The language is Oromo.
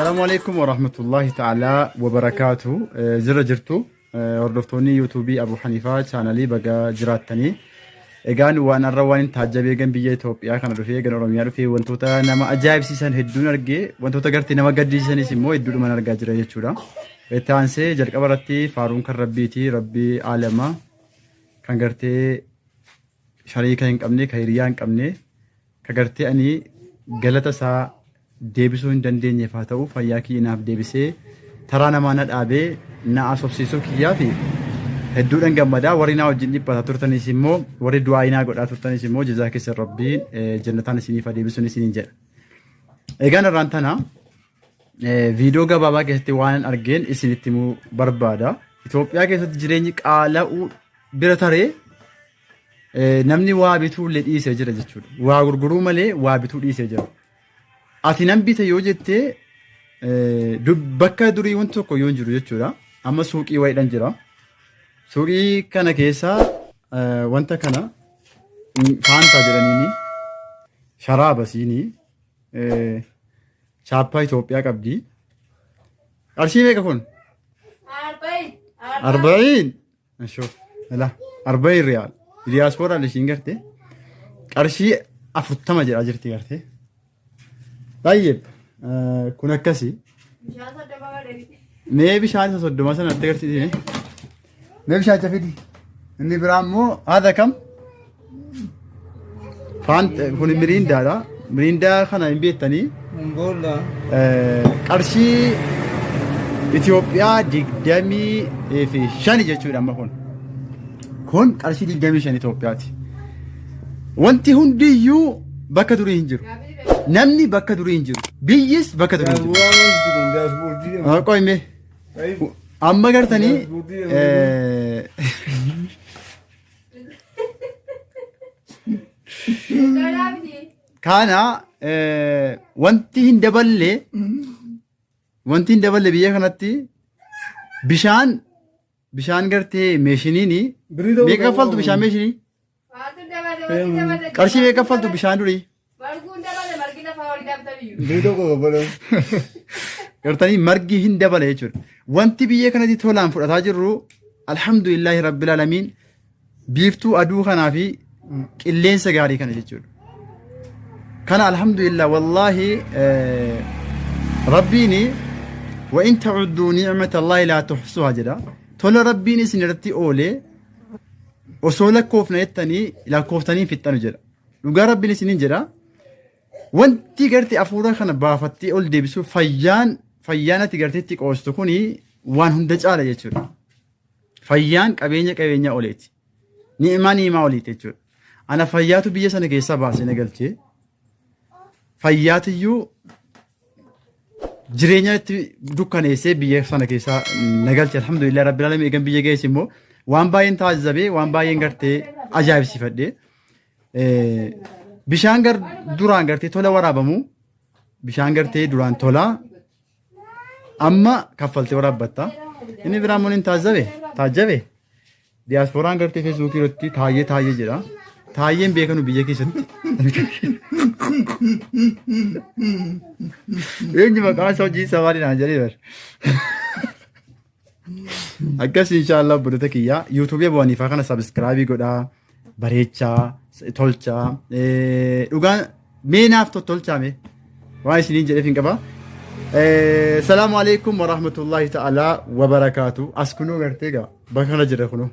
السلام عليكم ورحمة الله تعالى وبركاته. زر جرتو وردفتوني يوتيوبي أبو حنيفة شانالي بقى جراتني إيجان وأنا الروان تهجب إيجان بيجي توبيا كان رفيع إيجان روميا رفيع وانتوتا نما أجايب سيسان هدون أرجع وانتوتا قرتي نما قد سيسان يسمو يدور من أرجع جرا يشورا إتانسي جرك أبرتي فارون كربيتي ربي عالما كان قرتي شريكة إنك أمني خيريان أمني كقرتي أني جلتا سا deebisuu hin dandeenyeef haa ta'u fayyaa kiyyaaf deebisee taraa namaa na dhaabee na asobsiisuu kiyyaa fi hedduudhaan gammadaa warri na wajjin dhibbata turtanis immoo warri du'aayinaa godhaa turtanis immoo jazaa keessa rabbiin jannataan isiniif deebisuun isiniin jedha. Egaan irraan tana viidiyoo gabaabaa keessatti waan argeen isinitti himuu barbaada. Itoophiyaa keessatti jireenyi qaala'uu bira taree namni waa bituu illee dhiisee jira jechuudha. Waa gurguruu malee waa bituu dhiisee jira. Ati nan bita yoo jettee bakka durii wanti tokko yoo jiru jechuudha. Amma suuqii wayiidhaan jira. Suuqii kana keessaa wanta kana faantaa jedhaniini sharaaba siinii chaappaa Itoophiyaa qabdi. Qarshii meeqa kun? 40. Ashoof. Ila 40 riyaal. Diyaaspooraan ishiin garte qarshii 40 jedhaa jirti garte. طيب كنا كسي ما بيشان تصدق مثلا تقدر ما بيشان تفيدي إني برامو هذا كم فانت كون مريندا خنا البيت تاني مونغولا قرشي إثيوبيا ديجدامي في شاني جتشو لما كون قرشي ديجدامي شاني إثيوبياتي وانتي هنديو بكدوري هنجر namni bakka durii hin jiru biyyis bakka durii hin jiru qoyme amma gartanii kana wanti hin daballe biyya kanatti bishaan gartee meeshiniini meeqa kaffaltu bishaan meeshinii qarshii meeqa kaffaltu bishaan durii gartanii margi hin dabale jechuudha. Wanti biyya kanatti tolaan fudhataa jirru alhamdulillahi rabbil alamiin biiftuu aduu kanaa fi qilleensa gaarii kana jechuudha. Kana alhamdulillah wallahi rabbiini wa in ta'uddu ni'mata allahi la tuhsuha jedha. Tola rabbiin isin irratti oolee osoo lakkoofna jettanii lakkooftanii fixxanu jedha. Dhugaa rabbiin isiniin jedha. Wanti gartee afuura kana baafattee ol deebisuu fayyaan ati garteetti qoostu kuni waan hunda caala jechuudha. Fayyaan qabeenya oleeti. Ni'imaa oliiti jechuudha. Ana fayyaatu biyya sana keessaa baasee na galchee fayyaatiyyuu jireenya itti dukkaneessee biyya sana keessaa na galche alhamdulillah rabbil alamin eegan biyya geesse immoo waan baay'een taasisabee waan baay'een gartee ajaa'ibsiifadhee bishaan duraan gartee tola waraabamu bishaan gartee duraan tola amma kaffaltee waraabbatta inni biraan mun hin taajjabe diyaaspooraan gartee feesbuukii irratti taayee jedha taayeen beekanu biyya keessatti eenyu maqaan isaa hojii isaa maali naan jedhee bar akkas inshaallah budata kiyyaa yuutuubii Abuu Haniifaa kana sabiskiraabii godhaa bareechaa tolchaa dhugaan meenaaf tolchaame waan isiniin jedheef hin qaba. Salaamu alaikum wa rahmatullahi ta'ala wa barakaatu. As kunuu gartee gaa bakka kana jira kunuu.